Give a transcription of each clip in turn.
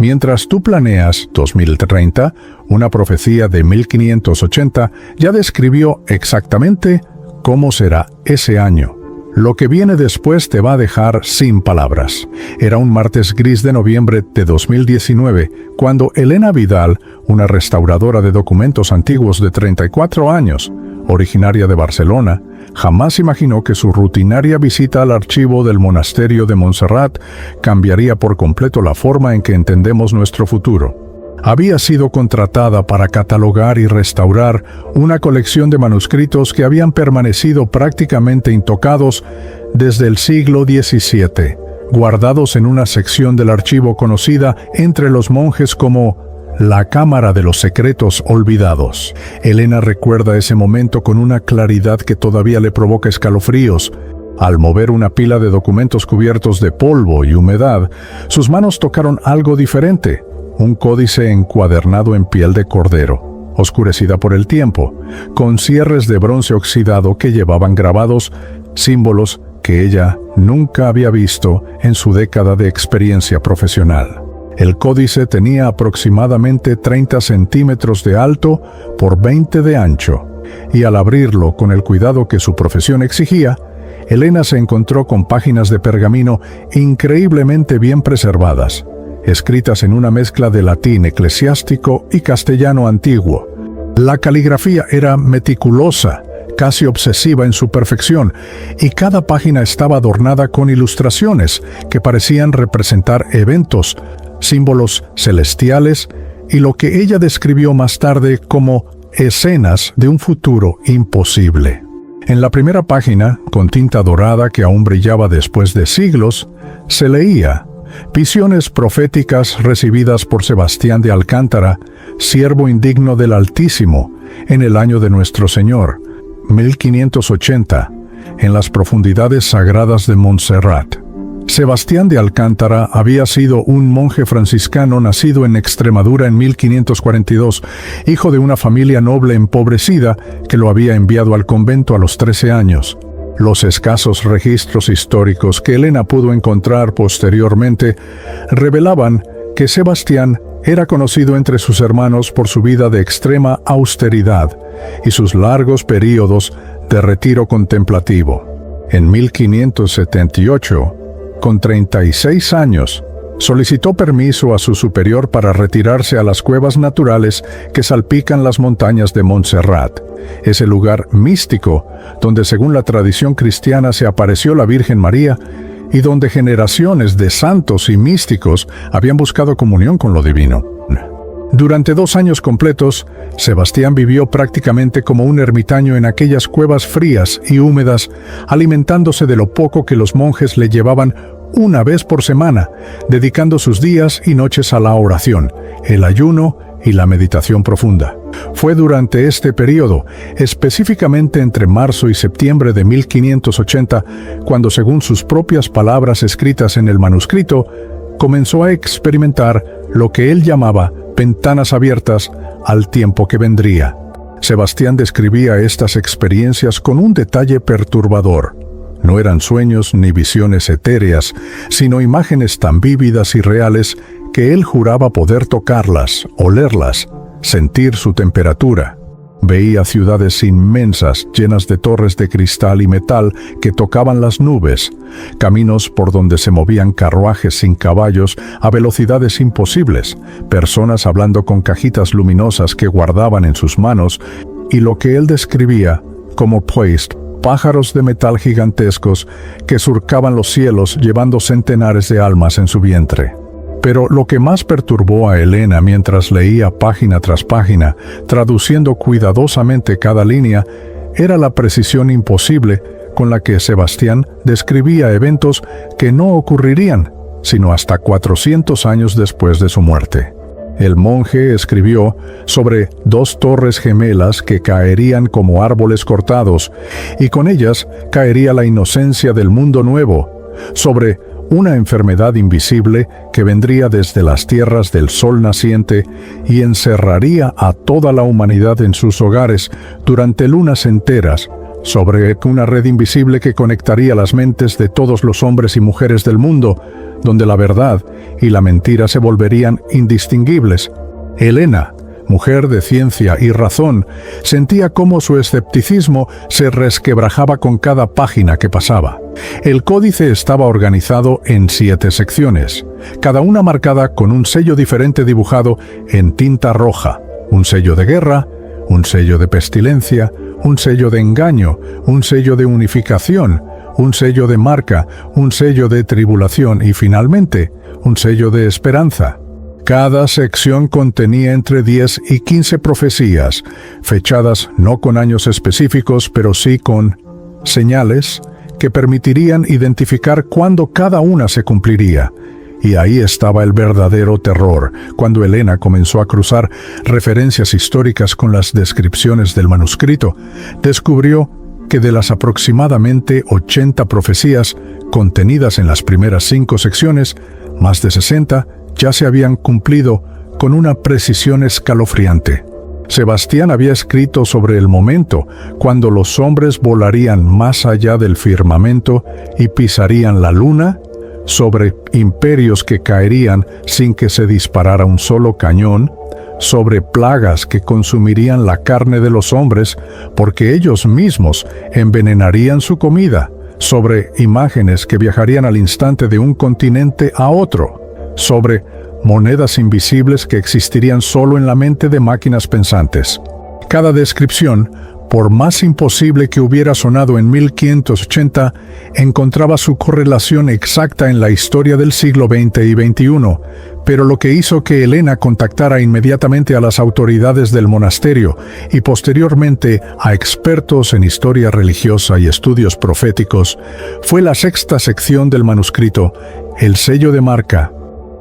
Mientras tú planeas 2030, una profecía de 1580 ya describió exactamente cómo será ese año. Lo que viene después te va a dejar sin palabras. Era un martes gris de noviembre de 2019, cuando Elena Vidal, una restauradora de documentos antiguos de 34 años, originaria de Barcelona, jamás imaginó que su rutinaria visita al archivo del monasterio de Montserrat cambiaría por completo la forma en que entendemos nuestro futuro. Había sido contratada para catalogar y restaurar una colección de manuscritos que habían permanecido prácticamente intocados desde el siglo XVII, guardados en una sección del archivo conocida entre los monjes como la Cámara de los Secretos Olvidados. Elena recuerda ese momento con una claridad que todavía le provoca escalofríos. Al mover una pila de documentos cubiertos de polvo y humedad, sus manos tocaron algo diferente. Un códice encuadernado en piel de cordero, oscurecida por el tiempo, con cierres de bronce oxidado que llevaban grabados símbolos que ella nunca había visto en su década de experiencia profesional. El códice tenía aproximadamente 30 centímetros de alto por 20 de ancho, y al abrirlo con el cuidado que su profesión exigía, Elena se encontró con páginas de pergamino increíblemente bien preservadas, escritas en una mezcla de latín eclesiástico y castellano antiguo. La caligrafía era meticulosa, casi obsesiva en su perfección, y cada página estaba adornada con ilustraciones que parecían representar eventos, símbolos celestiales y lo que ella describió más tarde como escenas de un futuro imposible. En la primera página, con tinta dorada que aún brillaba después de siglos, se leía: visiones proféticas recibidas por Sebastián de Alcántara, siervo indigno del Altísimo, en el año de nuestro Señor, 1580, en las profundidades sagradas de Montserrat. Sebastián de Alcántara había sido un monje franciscano nacido en Extremadura en 1542, hijo de una familia noble empobrecida que lo había enviado al convento a los 13 años. Los escasos registros históricos que Elena pudo encontrar posteriormente revelaban que Sebastián era conocido entre sus hermanos por su vida de extrema austeridad y sus largos períodos de retiro contemplativo. En 1578, con 36 años, solicitó permiso a su superior para retirarse a las cuevas naturales que salpican las montañas de Montserrat, ese lugar místico donde, según la tradición cristiana, se apareció la Virgen María y donde generaciones de santos y místicos habían buscado comunión con lo divino. Durante 2 años completos, Sebastián vivió prácticamente como un ermitaño en aquellas cuevas frías y húmedas, alimentándose de lo poco que los monjes le llevaban una vez por semana, dedicando sus días y noches a la oración, el ayuno y la meditación profunda. Fue durante este periodo, específicamente entre marzo y septiembre de 1580, cuando, según sus propias palabras escritas en el manuscrito, comenzó a experimentar lo que él llamaba ventanas abiertas al tiempo que vendría. Sebastián describía estas experiencias con un detalle perturbador. No eran sueños ni visiones etéreas, sino imágenes tan vívidas y reales que él juraba poder tocarlas, olerlas, sentir su temperatura. Veía ciudades inmensas llenas de torres de cristal y metal que tocaban las nubes, caminos por donde se movían carruajes sin caballos a velocidades imposibles, personas hablando con cajitas luminosas que guardaban en sus manos, y lo que él describía como pájaros de metal gigantescos que surcaban los cielos llevando centenares de almas en su vientre. Pero lo que más perturbó a Elena mientras leía página tras página, traduciendo cuidadosamente cada línea, era la precisión imposible con la que Sebastián describía eventos que no ocurrirían, sino hasta 400 años después de su muerte. El monje escribió sobre 2 torres gemelas que caerían como árboles cortados, y con ellas caería la inocencia del mundo nuevo, sobre una enfermedad invisible que vendría desde las tierras del sol naciente y encerraría a toda la humanidad en sus hogares durante lunas enteras, sobre una red invisible que conectaría las mentes de todos los hombres y mujeres del mundo, donde la verdad y la mentira se volverían indistinguibles. Helena, mujer de ciencia y razón, sentía cómo su escepticismo se resquebrajaba con cada página que pasaba. El códice estaba organizado en 7 secciones, cada una marcada con un sello diferente dibujado en tinta roja, un sello de guerra, un sello de pestilencia, un sello de engaño, un sello de unificación, un sello de marca, un sello de tribulación y finalmente, un sello de esperanza. Cada sección contenía entre 10 y 15 profecías, fechadas no con años específicos, pero sí con señales que permitirían identificar cuándo cada una se cumpliría. Y ahí estaba el verdadero terror, cuando Helena comenzó a cruzar referencias históricas con las descripciones del manuscrito. Descubrió que de las aproximadamente 80 profecías contenidas en las primeras 5 secciones, más de 60 ya se habían cumplido con una precisión escalofriante. Sebastián había escrito sobre el momento cuando los hombres volarían más allá del firmamento y pisarían la luna, sobre imperios que caerían sin que se disparara un solo cañón, sobre plagas que consumirían la carne de los hombres porque ellos mismos envenenarían su comida, sobre imágenes que viajarían al instante de un continente a otro, sobre monedas invisibles que existirían solo en la mente de máquinas pensantes. Cada descripción, por más imposible que hubiera sonado en 1580, encontraba su correlación exacta en la historia del siglo XX y XXI, pero lo que hizo que Helena contactara inmediatamente a las autoridades del monasterio y posteriormente a expertos en historia religiosa y estudios proféticos fue la 6ª sección del manuscrito, el sello de marca.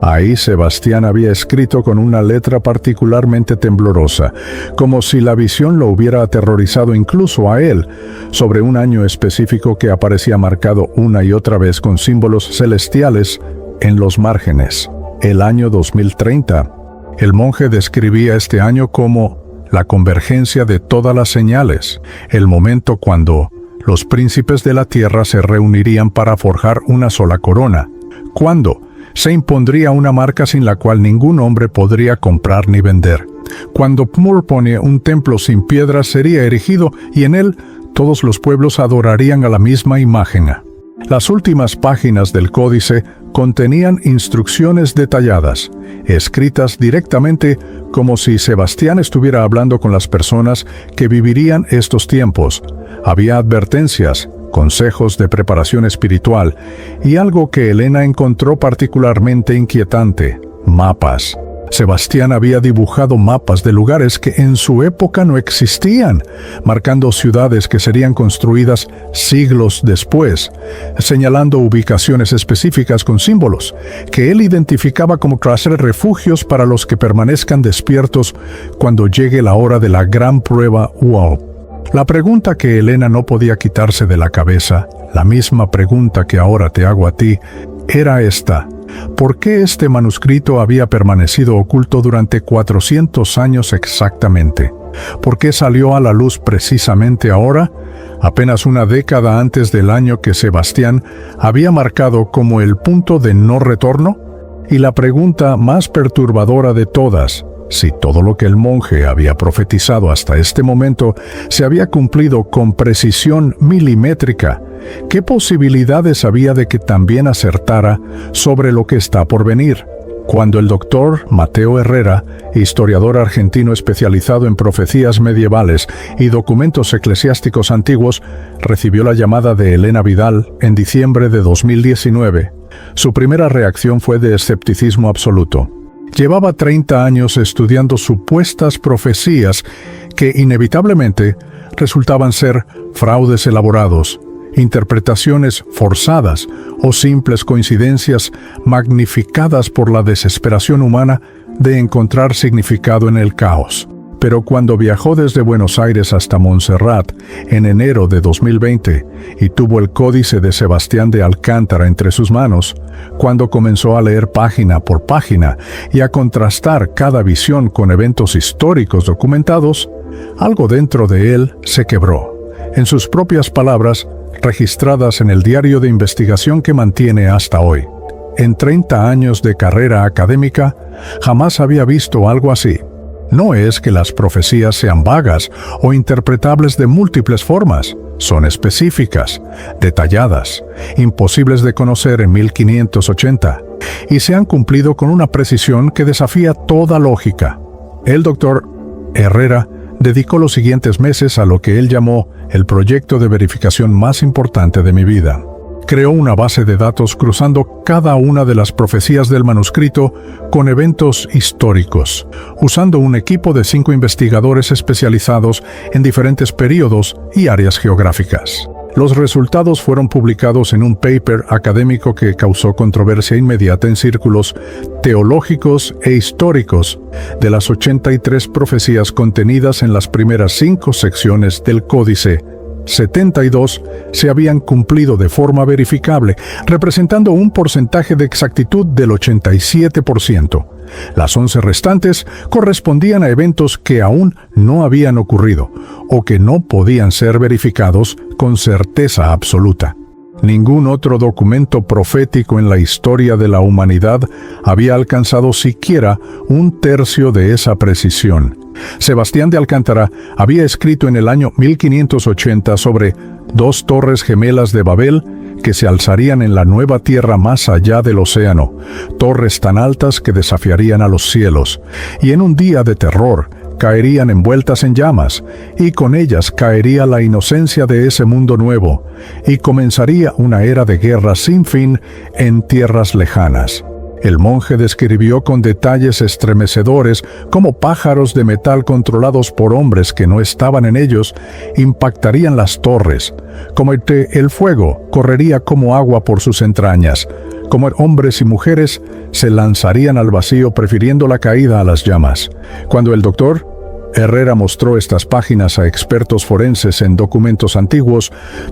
Ahí Sebastián había escrito con una letra particularmente temblorosa, como si la visión lo hubiera aterrorizado incluso a él, sobre un año específico que aparecía marcado una y otra vez con símbolos celestiales en los márgenes. El año 2030. El monje describía este año como la convergencia de todas las señales, el momento cuando los príncipes de la tierra se reunirían para forjar una sola corona, cuando se impondría una marca sin la cual ningún hombre podría comprar ni vender. Cuando Pmurpone, un templo sin piedras, sería erigido y en él todos los pueblos adorarían a la misma imagen. Las últimas páginas del códice contenían instrucciones detalladas, escritas directamente como si Sebastián estuviera hablando con las personas que vivirían estos tiempos. Había advertencias, consejos de preparación espiritual y algo que Helena encontró particularmente inquietante: mapas. Sebastián había dibujado mapas de lugares que en su época no existían, marcando ciudades que serían construidas siglos después, señalando ubicaciones específicas con símbolos que él identificaba como clases de refugios para los que permanezcan despiertos cuando llegue la hora de la gran prueba Uau. La pregunta que Helena no podía quitarse de la cabeza, la misma pregunta que ahora te hago a ti, era esta: ¿por qué este manuscrito había permanecido oculto durante 400 años exactamente? ¿Por qué salió a la luz precisamente ahora, apenas una década antes del año que Sebastián había marcado como el punto de no retorno? Y la pregunta más perturbadora de todas: si todo lo que el monje había profetizado hasta este momento se había cumplido con precisión milimétrica, ¿qué posibilidades había de que también acertara sobre lo que está por venir? Cuando el doctor Mateo Herrera, historiador argentino especializado en profecías medievales y documentos eclesiásticos antiguos, recibió la llamada de Helena Vidal en diciembre de 2019, su primera reacción fue de escepticismo absoluto. Llevaba 30 años estudiando supuestas profecías que inevitablemente resultaban ser fraudes elaborados, interpretaciones forzadas o simples coincidencias magnificadas por la desesperación humana de encontrar significado en el caos. Pero cuando viajó desde Buenos Aires hasta Montserrat en enero de 2020 y tuvo el Códice de Sebastián de Alcántara entre sus manos, cuando comenzó a leer página por página y a contrastar cada visión con eventos históricos documentados, algo dentro de él se quebró. en sus propias palabras, registradas en el diario de investigación que mantiene hasta hoy. En 30 años de carrera académica, jamás había visto algo así. No es que las profecías sean vagas o interpretables de múltiples formas. Son específicas, detalladas, imposibles de conocer en 1580, y se han cumplido con una precisión que desafía toda lógica. El doctor Herrera dedicó los siguientes meses a lo que él llamó el proyecto de verificación más importante de mi vida. Creó una base de datos cruzando cada una de las profecías del manuscrito con eventos históricos, usando un equipo de 5 investigadores especializados en diferentes períodos y áreas geográficas. Los resultados fueron publicados en un paper académico que causó controversia inmediata en círculos teológicos e históricos de las 83 profecías contenidas en las primeras 5 secciones del Códice. 72 se habían cumplido de forma verificable, representando un porcentaje de exactitud del 87%. Las 11 restantes correspondían a eventos que aún no habían ocurrido o que no podían ser verificados con certeza absoluta. Ningún otro documento profético en la historia de la humanidad había alcanzado siquiera un tercio de esa precisión. Sebastián de Alcántara había escrito en el año 1580 sobre 2 torres gemelas de Babel que se alzarían en la nueva tierra más allá del océano, torres tan altas que desafiarían a los cielos, y en un día de terror caerían envueltas en llamas, y con ellas caería la inocencia de ese mundo nuevo, y comenzaría una era de guerra sin fin en tierras lejanas. El monje describió con detalles estremecedores cómo pájaros de metal controlados por hombres que no estaban en ellos impactarían las torres, como el fuego correría como agua por sus entrañas, como hombres y mujeres se lanzarían al vacío prefiriendo la caída a las llamas. Cuando el doctor Herrera mostró estas páginas a expertos forenses en documentos antiguos,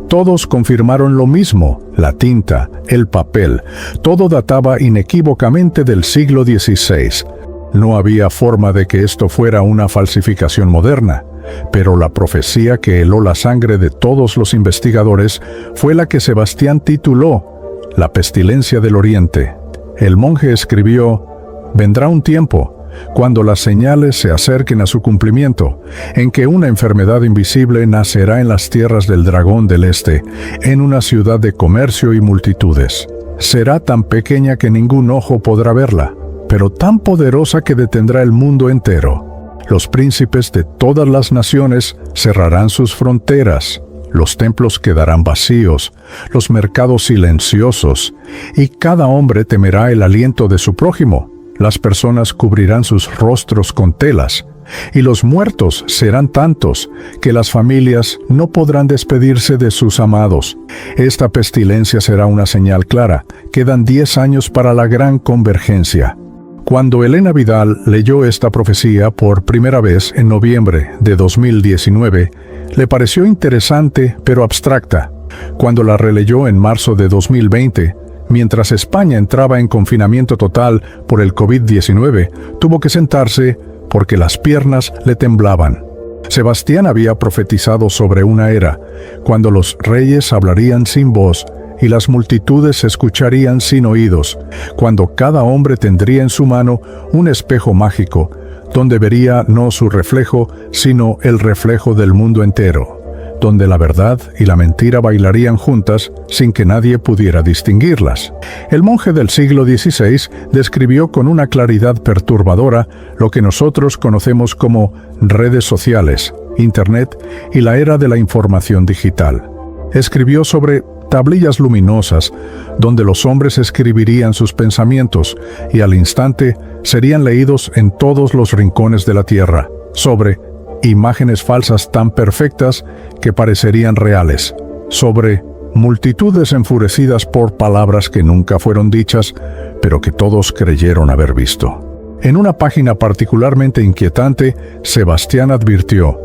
todos confirmaron lo mismo: la tinta, el papel, todo databa inequívocamente del siglo XVI. No había forma de que esto fuera una falsificación moderna, pero la profecía que heló la sangre de todos los investigadores fue la que Sebastián tituló La pestilencia del Oriente. El monje escribió: «Vendrá un tiempo, cuando las señales se acerquen a su cumplimiento, en que una enfermedad invisible nacerá en las tierras del dragón del este, en una ciudad de comercio y multitudes. Será tan pequeña que ningún ojo podrá verla, pero tan poderosa que detendrá el mundo entero. Los príncipes de todas las naciones cerrarán sus fronteras, los templos quedarán vacíos, los mercados silenciosos, y cada hombre temerá el aliento de su prójimo. Las personas cubrirán sus rostros con telas, y los muertos serán tantos que las familias no podrán despedirse de sus amados. Esta pestilencia será una señal clara. Quedan 10 años para la gran convergencia». Cuando Elena Vidal leyó esta profecía por primera vez en noviembre de 2019, le pareció interesante pero abstracta. Cuando la releyó en marzo de 2020, mientras España entraba en confinamiento total por el COVID-19, tuvo que sentarse porque las piernas le temblaban. Sebastián había profetizado sobre una era, cuando los reyes hablarían sin voz y las multitudes se escucharían sin oídos, cuando cada hombre tendría en su mano un espejo mágico, donde vería no su reflejo, sino el reflejo del mundo entero, donde la verdad y la mentira bailarían juntas sin que nadie pudiera distinguirlas. El monje del siglo XVI describió con una claridad perturbadora lo que nosotros conocemos como redes sociales, Internet y la era de la información digital. Escribió sobre tablillas luminosas, donde los hombres escribirían sus pensamientos y al instante serían leídos en todos los rincones de la tierra, sobre imágenes falsas tan perfectas que parecerían reales, sobre multitudes enfurecidas por palabras que nunca fueron dichas, pero que todos creyeron haber visto. En una página particularmente inquietante, Sebastián advirtió: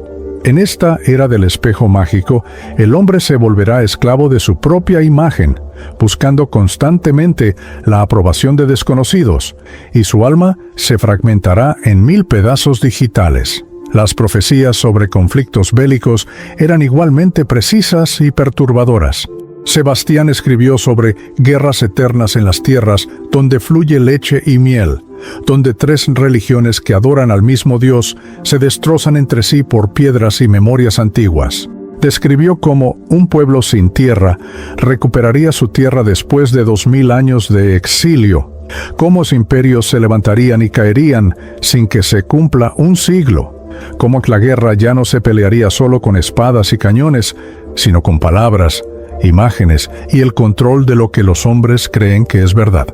«En esta era del espejo mágico, el hombre se volverá esclavo de su propia imagen, buscando constantemente la aprobación de desconocidos, y su alma se fragmentará en 1000 pedazos digitales. Las profecías sobre conflictos bélicos eran igualmente precisas y perturbadoras. Sebastián escribió sobre guerras eternas en las tierras donde fluye leche y miel, donde tres religiones que adoran al mismo Dios se destrozan entre sí por piedras y memorias antiguas. Describió cómo un pueblo sin tierra recuperaría su tierra después de 2000 años de exilio, cómo los imperios se levantarían y caerían sin que se cumpla un siglo, cómo la guerra ya no se pelearía solo con espadas y cañones, sino con palabras, imágenes y el control de lo que los hombres creen que es verdad.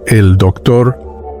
El Dr.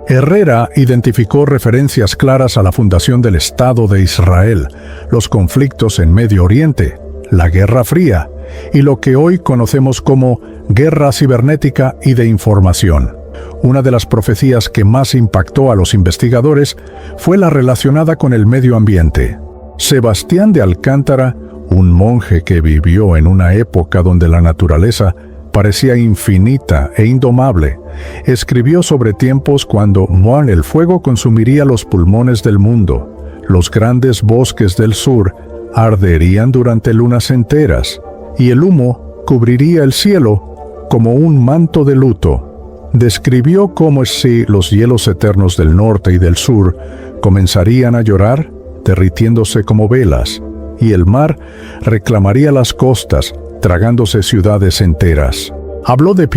Herrera identificó referencias claras a la fundación del Estado de Israel, los conflictos en Medio Oriente, la Guerra Fría y lo que hoy conocemos como guerra cibernética y de información. Una de las profecías que más impactó a los investigadores fue la relacionada con el medio ambiente. Sebastián de Alcántara, un monje que vivió en una época donde la naturaleza parecía infinita e indomable, escribió sobre tiempos cuando el fuego consumiría los pulmones del mundo. Los grandes bosques del sur arderían durante lunas enteras, y el humo cubriría el cielo como un manto de luto. Describió cómo si los hielos eternos del norte y del sur comenzarían a llorar, derritiéndose como velas, y el mar reclamaría las costas, tragándose ciudades enteras. Habló de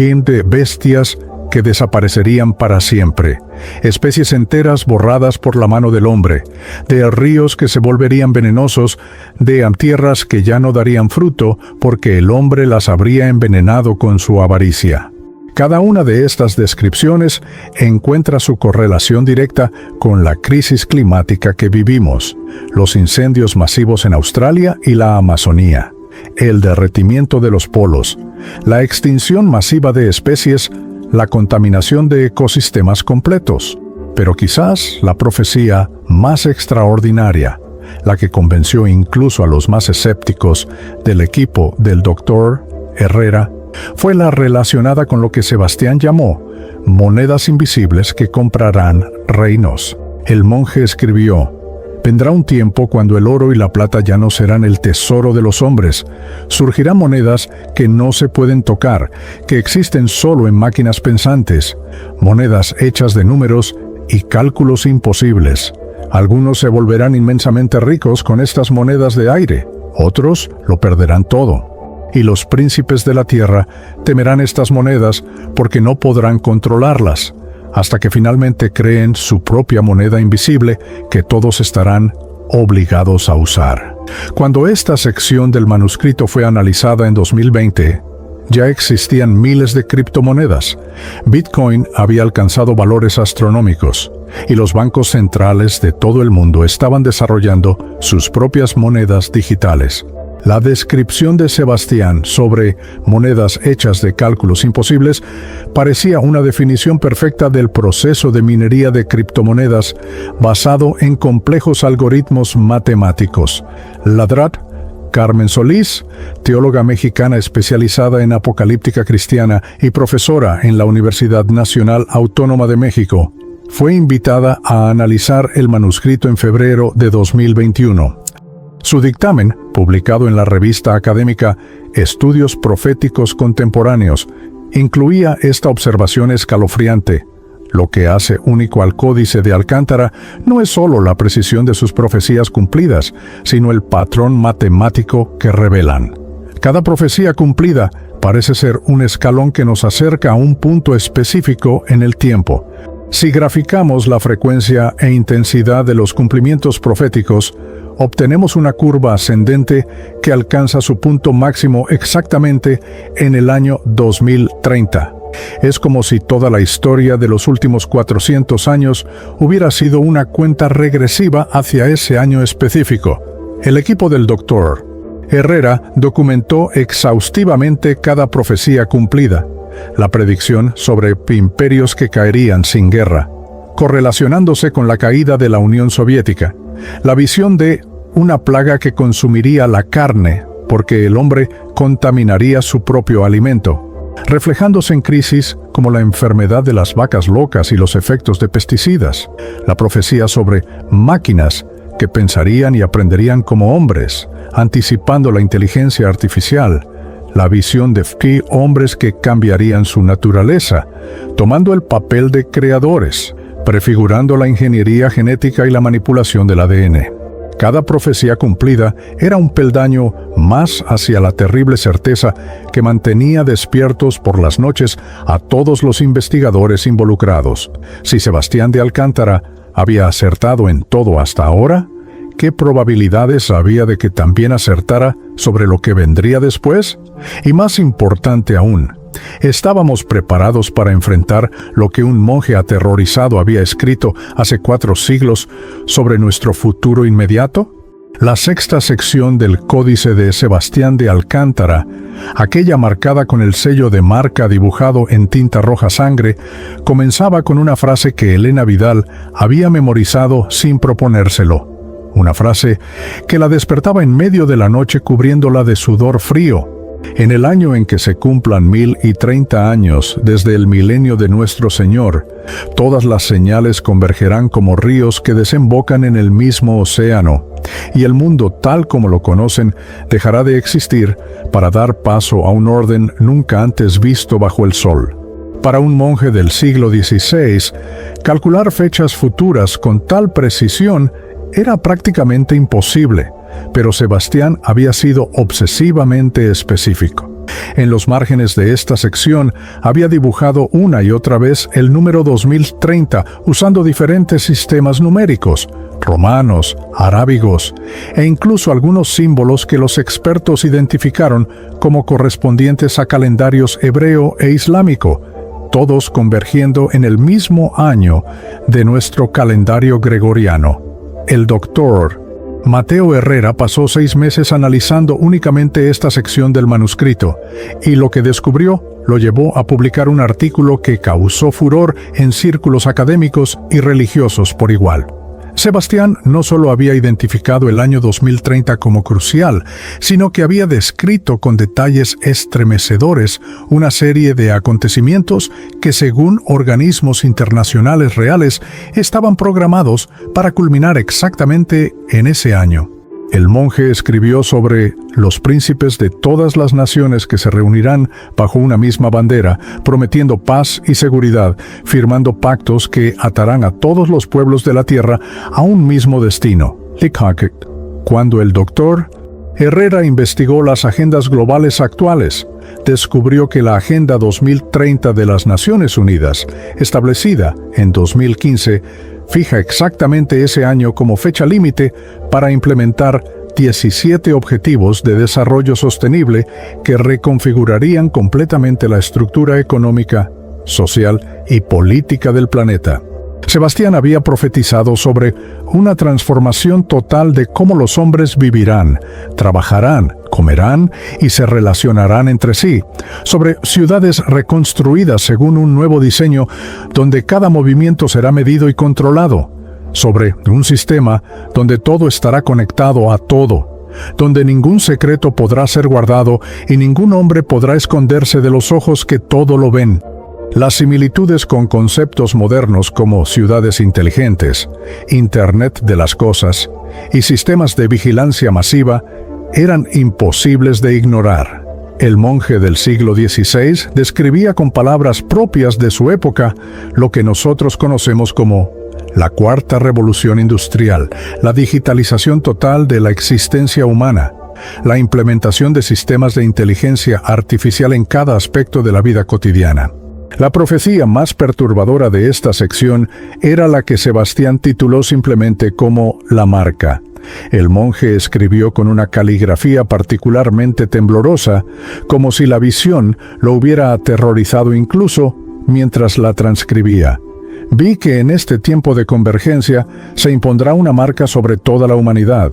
bestias que desaparecerían para siempre, especies enteras borradas por la mano del hombre, de ríos que se volverían venenosos, de tierras que ya no darían fruto porque el hombre las habría envenenado con su avaricia. Cada una de estas descripciones encuentra su correlación directa con la crisis climática que vivimos, los incendios masivos en Australia y la Amazonía, el derretimiento de los polos, la extinción masiva de especies, la contaminación de ecosistemas completos. Pero quizás la profecía más extraordinaria, la que convenció incluso a los más escépticos del equipo del Dr. Herrera, fue la relacionada con lo que Sebastián llamó monedas invisibles que comprarán reinos. El monje escribió: vendrá un tiempo cuando el oro y la plata ya no serán el tesoro de los hombres. Surgirán monedas que no se pueden tocar, que existen solo en máquinas pensantes, monedas hechas de números y cálculos imposibles. Algunos se volverán inmensamente ricos con estas monedas de aire, otros lo perderán todo. Y los príncipes de la tierra temerán estas monedas porque no podrán controlarlas, hasta que finalmente creen su propia moneda invisible que todos estarán obligados a usar. Cuando esta sección del manuscrito fue analizada en 2020, ya existían miles de criptomonedas. Bitcoin había alcanzado valores astronómicos, y los bancos centrales de todo el mundo estaban desarrollando sus propias monedas digitales. La descripción de Sebastián sobre monedas hechas de cálculos imposibles parecía una definición perfecta del proceso de minería de criptomonedas basado en complejos algoritmos matemáticos. Ladrat Carmen Solís, teóloga mexicana especializada en apocalíptica cristiana y profesora en la Universidad Nacional Autónoma de México, fue invitada a analizar el manuscrito en febrero de 2021. Su dictamen, publicado en la revista académica Estudios Proféticos Contemporáneos, incluía esta observación escalofriante: lo que hace único al Códice de Alcántara no es solo la precisión de sus profecías cumplidas, sino el patrón matemático que revelan. Cada profecía cumplida parece ser un escalón que nos acerca a un punto específico en el tiempo. Si graficamos la frecuencia e intensidad de los cumplimientos proféticos, obtenemos una curva ascendente que alcanza su punto máximo exactamente en el año 2030. Es como si toda la historia de los últimos 400 años hubiera sido una cuenta regresiva hacia ese año específico. El equipo del Dr. Herrera documentó exhaustivamente cada profecía cumplida, la predicción sobre imperios que caerían sin guerra, correlacionándose con la caída de la Unión Soviética, la visión de una plaga que consumiría la carne porque el hombre contaminaría su propio alimento, reflejándose en crisis como la enfermedad de las vacas locas y los efectos de pesticidas, la profecía sobre máquinas que pensarían y aprenderían como hombres, anticipando la inteligencia artificial, la visión de Foucault, hombres que cambiarían su naturaleza, tomando el papel de creadores, prefigurando la ingeniería genética y la manipulación del ADN. Cada profecía cumplida era un peldaño más hacia la terrible certeza que mantenía despiertos por las noches a todos los investigadores involucrados. Si Sebastián de Alcántara había acertado en todo hasta ahora, ¿qué probabilidades había de que también acertara sobre lo que vendría después? Y más importante aún, ¿estábamos preparados para enfrentar lo que un monje aterrorizado había escrito hace 4 siglos sobre nuestro futuro inmediato? La sexta sección del Códice de Sebastián de Alcántara, aquella marcada con el sello de marca dibujado en tinta roja sangre, comenzaba con una frase que Elena Vidal había memorizado sin proponérselo. Una frase que la despertaba en medio de la noche cubriéndola de sudor frío. En el año en que se cumplan 1030 años desde el milenio de nuestro Señor, todas las señales convergerán como ríos que desembocan en el mismo océano, y el mundo tal como lo conocen dejará de existir para dar paso a un orden nunca antes visto bajo el sol. Para un monje del siglo XVI, calcular fechas futuras con tal precisión era prácticamente imposible, pero Sebastián había sido obsesivamente específico. En los márgenes de esta sección había dibujado una y otra vez el número 2030 usando diferentes sistemas numéricos, romanos, arábigos e incluso algunos símbolos que los expertos identificaron como correspondientes a calendarios hebreo e islámico, todos convergiendo en el mismo año de nuestro calendario gregoriano. El doctor Mateo Herrera pasó 6 meses analizando únicamente esta sección del manuscrito, y lo que descubrió lo llevó a publicar un artículo que causó furor en círculos académicos y religiosos por igual. Sebastián no solo había identificado el año 2030 como crucial, sino que había descrito con detalles estremecedores una serie de acontecimientos que, según organismos internacionales reales, estaban programados para culminar exactamente en ese año. El monje escribió sobre los príncipes de todas las naciones que se reunirán bajo una misma bandera, prometiendo paz y seguridad, firmando pactos que atarán a todos los pueblos de la tierra a un mismo destino. Cuando el doctor Herrera investigó las agendas globales actuales, descubrió que la Agenda 2030 de las Naciones Unidas, establecida en 2015, fija exactamente ese año como fecha límite para implementar 17 objetivos de desarrollo sostenible que reconfigurarían completamente la estructura económica, social y política del planeta. Sebastián había profetizado sobre una transformación total de cómo los hombres vivirán, trabajarán, comerán y se relacionarán entre sí, sobre ciudades reconstruidas según un nuevo diseño donde cada movimiento será medido y controlado, sobre un sistema donde todo estará conectado a todo, donde ningún secreto podrá ser guardado y ningún hombre podrá esconderse de los ojos que todo lo ven. Las similitudes con conceptos modernos como ciudades inteligentes, Internet de las cosas y sistemas de vigilancia masiva eran imposibles de ignorar. El monje del siglo XVI describía con palabras propias de su época lo que nosotros conocemos como la cuarta revolución industrial, la digitalización total de la existencia humana, la implementación de sistemas de inteligencia artificial en cada aspecto de la vida cotidiana. La profecía más perturbadora de esta sección era la que Sebastián tituló simplemente como La Marca. El monje escribió con una caligrafía particularmente temblorosa, como si la visión lo hubiera aterrorizado incluso mientras la transcribía. Vi que en este tiempo de convergencia se impondrá una marca sobre toda la humanidad.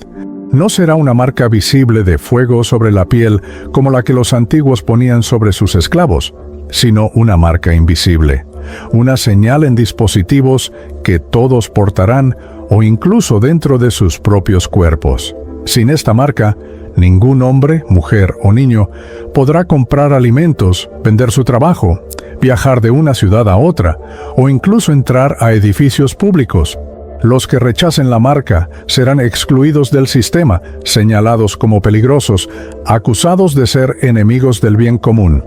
No será una marca visible de fuego sobre la piel como la que los antiguos ponían sobre sus esclavos, sino una marca invisible, una señal en dispositivos que todos portarán o incluso dentro de sus propios cuerpos. Sin esta marca, ningún hombre, mujer o niño podrá comprar alimentos, vender su trabajo, viajar de una ciudad a otra o incluso entrar a edificios públicos. Los que rechacen la marca serán excluidos del sistema, señalados como peligrosos, acusados de ser enemigos del bien común.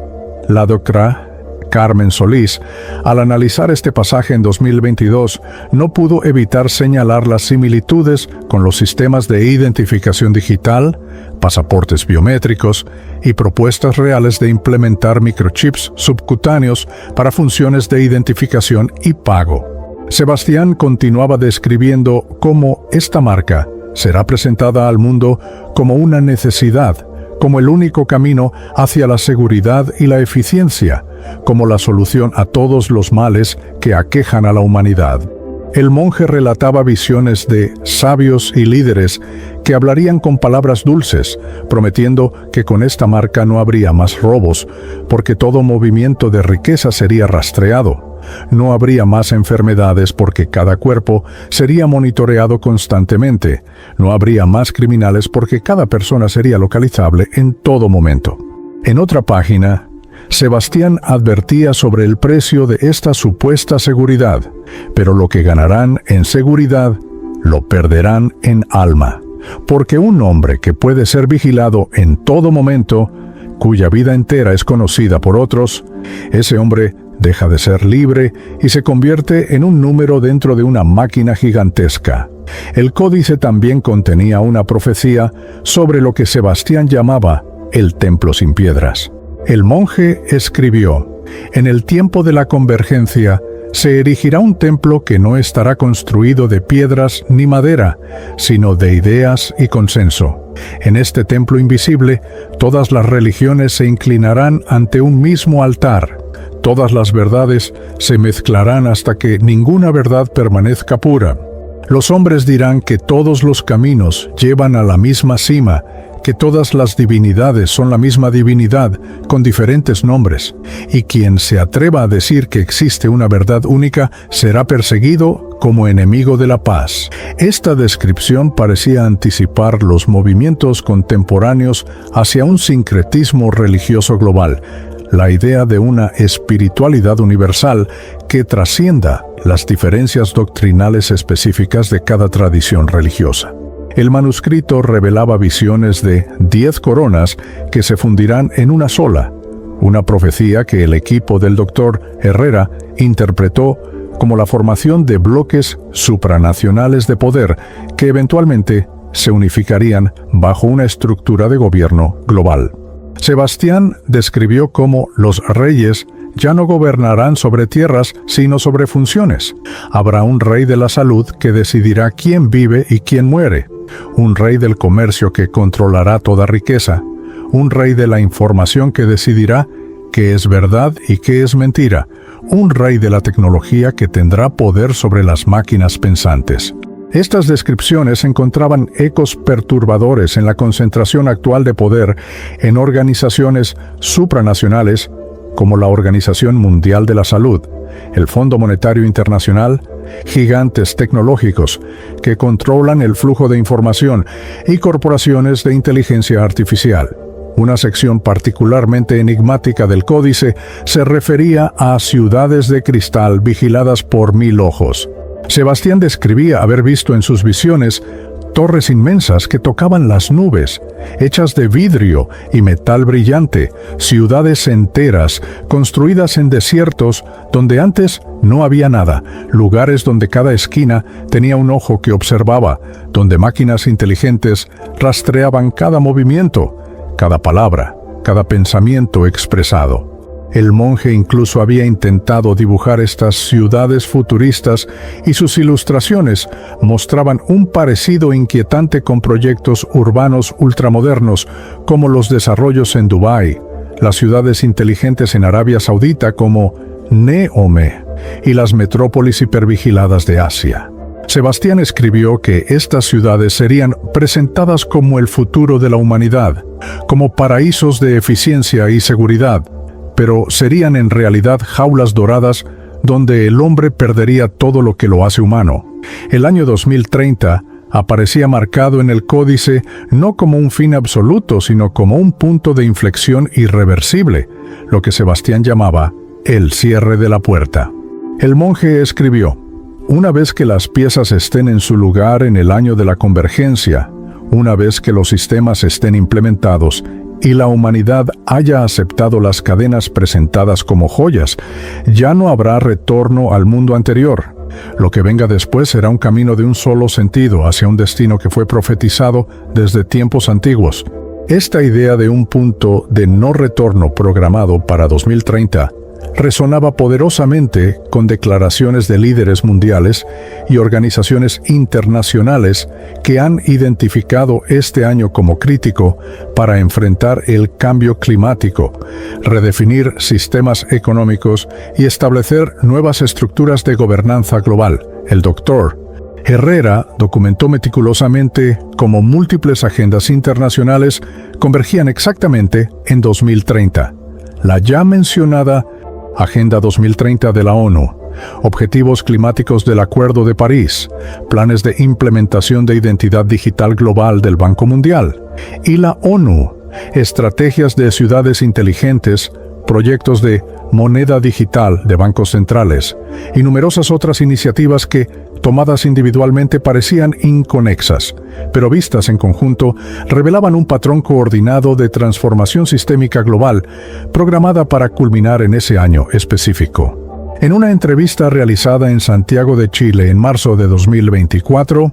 La doctora Carmen Solís, al analizar este pasaje en 2022, no pudo evitar señalar las similitudes con los sistemas de identificación digital, pasaportes biométricos y propuestas reales de implementar microchips subcutáneos para funciones de identificación y pago. Sebastián continuaba describiendo cómo esta marca será presentada al mundo como una necesidad, como el único camino hacia la seguridad y la eficiencia, como la solución a todos los males que aquejan a la humanidad. El monje relataba visiones de sabios y líderes que hablarían con palabras dulces, prometiendo que con esta marca no habría más robos, porque todo movimiento de riqueza sería rastreado. No habría más enfermedades porque cada cuerpo sería monitoreado constantemente. No habría más criminales porque cada persona sería localizable en todo momento. En otra página, Sebastián advertía sobre el precio de esta supuesta seguridad, pero lo que ganarán en seguridad, lo perderán en alma. Porque un hombre que puede ser vigilado en todo momento, cuya vida entera es conocida por otros, ese hombre deja de ser libre y se convierte en un número dentro de una máquina gigantesca. El códice también contenía una profecía sobre lo que Sebastián llamaba el templo sin piedras. El monje escribió: «En el tiempo de la convergencia se erigirá un templo que no estará construido de piedras ni madera, sino de ideas y consenso. En este templo invisible, todas las religiones se inclinarán ante un mismo altar. Todas las verdades se mezclarán hasta que ninguna verdad permanezca pura. Los hombres dirán que todos los caminos llevan a la misma cima, que todas las divinidades son la misma divinidad, con diferentes nombres, y quien se atreva a decir que existe una verdad única será perseguido como enemigo de la paz». Esta descripción parecía anticipar los movimientos contemporáneos hacia un sincretismo religioso global, la idea de una espiritualidad universal que trascienda las diferencias doctrinales específicas de cada tradición religiosa. El manuscrito revelaba visiones de 10 coronas que se fundirán en una sola, una profecía que el equipo del Dr. Herrera interpretó como la formación de bloques supranacionales de poder que eventualmente se unificarían bajo una estructura de gobierno global. Sebastián describió cómo los reyes ya no gobernarán sobre tierras, sino sobre funciones. Habrá un rey de la salud que decidirá quién vive y quién muere, un rey del comercio que controlará toda riqueza, un rey de la información que decidirá qué es verdad y qué es mentira, un rey de la tecnología que tendrá poder sobre las máquinas pensantes. Estas descripciones encontraban ecos perturbadores en la concentración actual de poder en organizaciones supranacionales como la Organización Mundial de la Salud, el Fondo Monetario Internacional, gigantes tecnológicos que controlan el flujo de información y corporaciones de inteligencia artificial. Una sección particularmente enigmática del códice se refería a ciudades de cristal vigiladas por 1000 ojos. Sebastián describía haber visto en sus visiones torres inmensas que tocaban las nubes, hechas de vidrio y metal brillante, ciudades enteras, construidas en desiertos donde antes no había nada, lugares donde cada esquina tenía un ojo que observaba, donde máquinas inteligentes rastreaban cada movimiento, cada palabra, cada pensamiento expresado. El monje incluso había intentado dibujar estas ciudades futuristas y sus ilustraciones mostraban un parecido inquietante con proyectos urbanos ultramodernos como los desarrollos en Dubái, las ciudades inteligentes en Arabia Saudita como Neome y las metrópolis hipervigiladas de Asia. Sebastián escribió que estas ciudades serían presentadas como el futuro de la humanidad, como paraísos de eficiencia y seguridad, pero serían en realidad jaulas doradas donde el hombre perdería todo lo que lo hace humano. El año 2030 aparecía marcado en el códice no como un fin absoluto, sino como un punto de inflexión irreversible, lo que Sebastián llamaba el cierre de la puerta. El monje escribió: una vez que las piezas estén en su lugar en el año de la convergencia, una vez que los sistemas estén implementados y la humanidad haya aceptado las cadenas presentadas como joyas, ya no habrá retorno al mundo anterior. Lo que venga después será un camino de un solo sentido hacia un destino que fue profetizado desde tiempos antiguos. Esta idea de un punto de no retorno programado para 2030 resonaba poderosamente con declaraciones de líderes mundiales y organizaciones internacionales que han identificado este año como crítico para enfrentar el cambio climático, redefinir sistemas económicos y establecer nuevas estructuras de gobernanza global. El Dr. Herrera documentó meticulosamente cómo múltiples agendas internacionales convergían exactamente en 2030. La ya mencionada Agenda 2030 de la ONU, Objetivos Climáticos del Acuerdo de París, planes de implementación de identidad digital global del Banco Mundial, y la ONU, estrategias de ciudades inteligentes, proyectos de moneda digital de bancos centrales, y numerosas otras iniciativas que, tomadas individualmente, parecían inconexas, pero vistas en conjunto, revelaban un patrón coordinado de transformación sistémica global, programada para culminar en ese año específico. En una entrevista realizada en Santiago de Chile en marzo de 2024,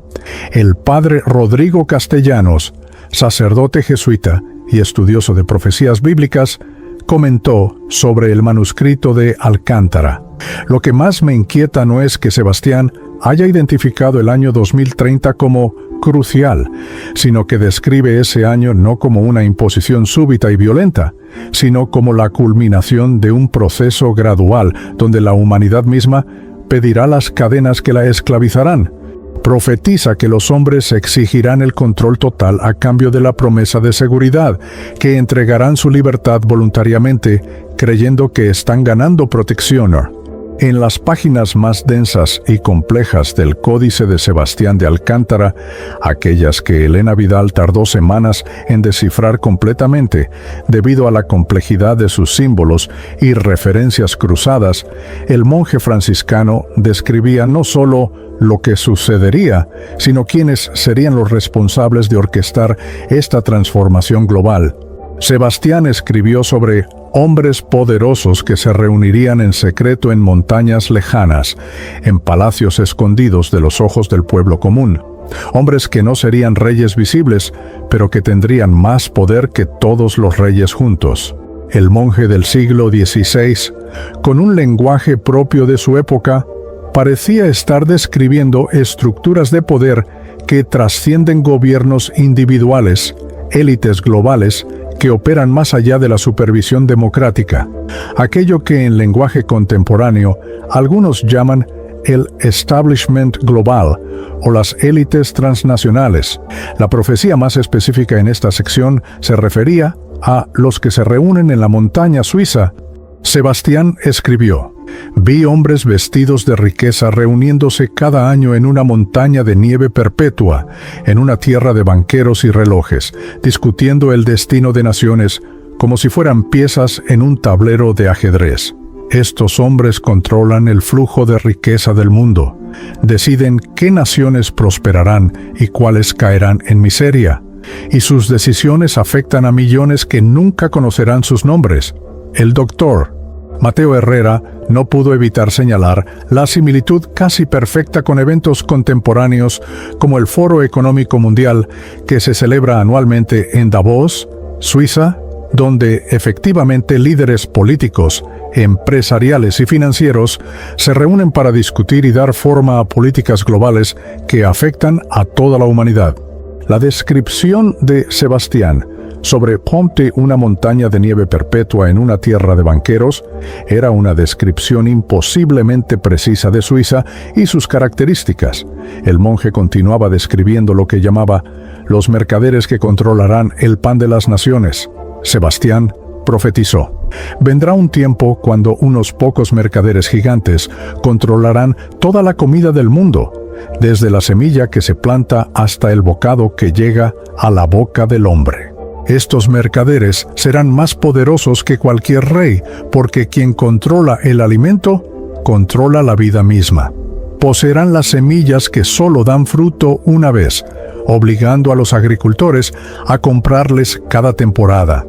el padre Rodrigo Castellanos, sacerdote jesuita y estudioso de profecías bíblicas, comentó sobre el manuscrito de Alcántara: lo que más me inquieta no es que Sebastián haya identificado el año 2030 como crucial, sino que describe ese año no como una imposición súbita y violenta, sino como la culminación de un proceso gradual donde la humanidad misma pedirá las cadenas que la esclavizarán. Profetiza que los hombres exigirán el control total a cambio de la promesa de seguridad, que entregarán su libertad voluntariamente, creyendo que están ganando protección. En las páginas más densas y complejas del Códice de Sebastián de Alcántara, aquellas que Elena Vidal tardó semanas en descifrar completamente debido a la complejidad de sus símbolos y referencias cruzadas, el monje franciscano describía no solo lo que sucedería, sino quiénes serían los responsables de orquestar esta transformación global. Sebastián escribió sobre hombres poderosos que se reunirían en secreto en montañas lejanas, en palacios escondidos de los ojos del pueblo común. Hombres que no serían reyes visibles, pero que tendrían más poder que todos los reyes juntos. El monje del siglo XVI, con un lenguaje propio de su época, parecía estar describiendo estructuras de poder que trascienden gobiernos individuales, élites globales, que operan más allá de la supervisión democrática, aquello que en lenguaje contemporáneo algunos llaman el establishment global o las élites transnacionales. La profecía más específica en esta sección se refería a los que se reúnen en la montaña suiza. Sebastián escribió: vi hombres vestidos de riqueza reuniéndose cada año en una montaña de nieve perpetua, en una tierra de banqueros y relojes, discutiendo el destino de naciones como si fueran piezas en un tablero de ajedrez. Estos hombres controlan el flujo de riqueza del mundo, deciden qué naciones prosperarán y cuáles caerán en miseria, y sus decisiones afectan a millones que nunca conocerán sus nombres. El doctor Mateo Herrera no pudo evitar señalar la similitud casi perfecta con eventos contemporáneos como el Foro Económico Mundial, que se celebra anualmente en Davos, Suiza, donde efectivamente líderes políticos, empresariales y financieros se reúnen para discutir y dar forma a políticas globales que afectan a toda la humanidad. La descripción de Sebastián sobre ponte una montaña de nieve perpetua en una tierra de banqueros era una descripción imposiblemente precisa de Suiza y sus características. El monje continuaba describiendo lo que llamaba los mercaderes que controlarán el pan de las naciones. Sebastián profetizó: vendrá un tiempo cuando unos pocos mercaderes gigantes controlarán toda la comida del mundo, desde la semilla que se planta hasta el bocado que llega a la boca del hombre. Estos mercaderes serán más poderosos que cualquier rey, porque quien controla el alimento, controla la vida misma. poseerán las semillas que solo dan fruto una vez, obligando a los agricultores a comprarles cada temporada.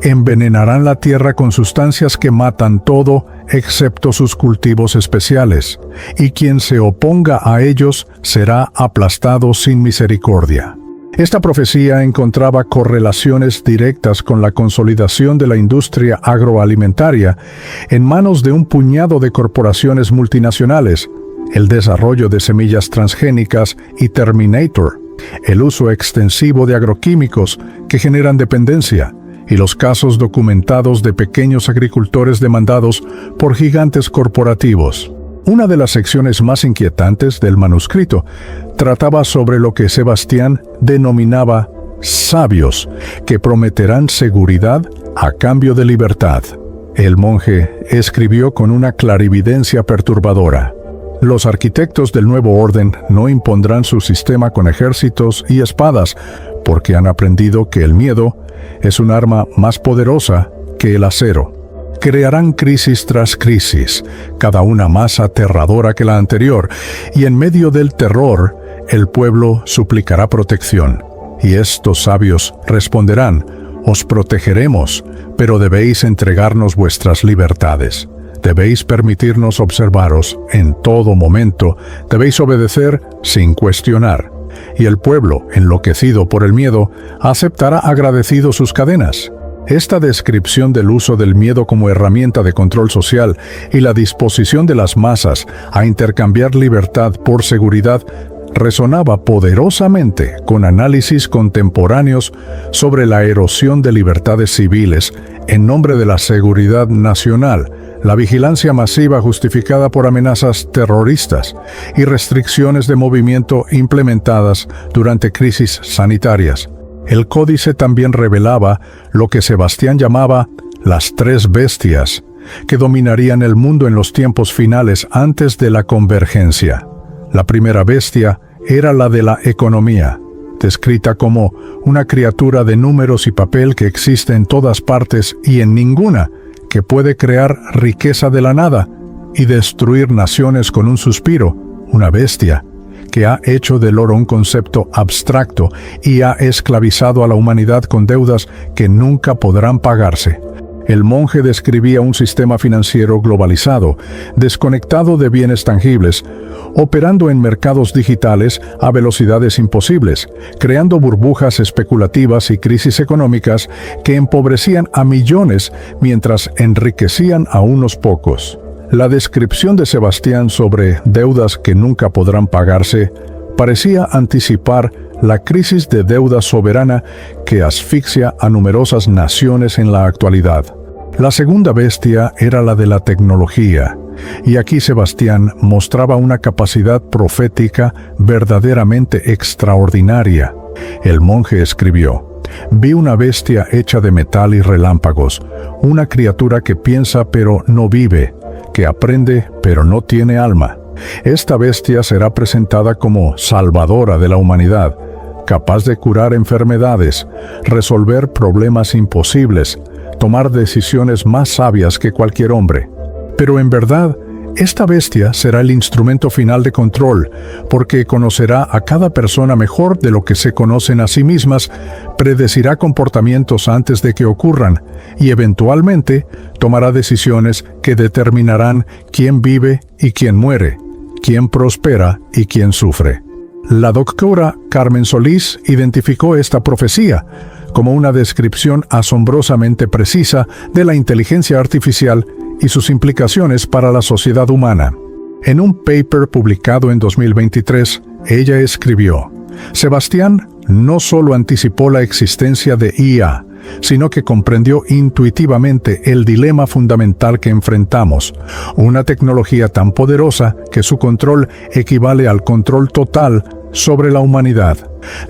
Envenenarán la tierra con sustancias que matan todo excepto sus cultivos especiales, y quien se oponga a ellos será aplastado sin misericordia. Esta profecía encontraba correlaciones directas con la consolidación de la industria agroalimentaria en manos de un puñado de corporaciones multinacionales, el desarrollo de semillas transgénicas y Terminator, el uso extensivo de agroquímicos que generan dependencia, y los casos documentados de pequeños agricultores demandados por gigantes corporativos. Una de las secciones más inquietantes del manuscrito trataba sobre lo que Sebastián denominaba sabios, que prometerán seguridad a cambio de libertad. El monje escribió con una clarividencia perturbadora: los arquitectos del nuevo orden no impondrán su sistema con ejércitos y espadas, porque han aprendido que el miedo es un arma más poderosa que el acero. Crearán crisis tras crisis, cada una más aterradora que la anterior, y en medio del terror, el pueblo suplicará protección. Y estos sabios responderán: os protegeremos, pero debéis entregarnos vuestras libertades. Debéis permitirnos observaros en todo momento, debéis obedecer sin cuestionar. Y el pueblo, enloquecido por el miedo, aceptará agradecido sus cadenas. Esta descripción del uso del miedo como herramienta de control social y la disposición de las masas a intercambiar libertad por seguridad resonaba poderosamente con análisis contemporáneos sobre la erosión de libertades civiles en nombre de la seguridad nacional, la vigilancia masiva justificada por amenazas terroristas y restricciones de movimiento implementadas durante crisis sanitarias. El códice también revelaba lo que Sebastián llamaba las tres bestias, que dominarían el mundo en los tiempos finales antes de la convergencia. La primera bestia era la de la economía, descrita como una criatura de números y papel que existe en todas partes y en ninguna, que puede crear riqueza de la nada y destruir naciones con un suspiro, una bestia que ha hecho del oro un concepto abstracto y ha esclavizado a la humanidad con deudas que nunca podrán pagarse. El monje describía un sistema financiero globalizado, desconectado de bienes tangibles, operando en mercados digitales a velocidades imposibles, creando burbujas especulativas y crisis económicas que empobrecían a millones mientras enriquecían a unos pocos. La descripción de Sebastián sobre deudas que nunca podrán pagarse parecía anticipar la crisis de deuda soberana que asfixia a numerosas naciones en la actualidad. La segunda bestia era la de la tecnología, y aquí Sebastián mostraba una capacidad profética verdaderamente extraordinaria. El monje escribió: vi una bestia hecha de metal y relámpagos, una criatura que piensa pero no vive, que aprende pero no tiene alma. Esta bestia será presentada como salvadora de la humanidad, capaz de curar enfermedades, resolver problemas imposibles, tomar decisiones más sabias que cualquier hombre. Pero en verdad, esta bestia será el instrumento final de control, porque conocerá a cada persona mejor de lo que se conocen a sí mismas, predecirá comportamientos antes de que ocurran, y eventualmente tomará decisiones que determinarán quién vive y quién muere, quién prospera y quién sufre. La doctora Carmen Solís identificó esta profecía como una descripción asombrosamente precisa de la inteligencia artificial y sus implicaciones para la sociedad humana. En un paper publicado en 2023, ella escribió: Sebastián no solo anticipó la existencia de IA, sino que comprendió intuitivamente el dilema fundamental que enfrentamos, una tecnología tan poderosa que su control equivale al control total sobre la humanidad.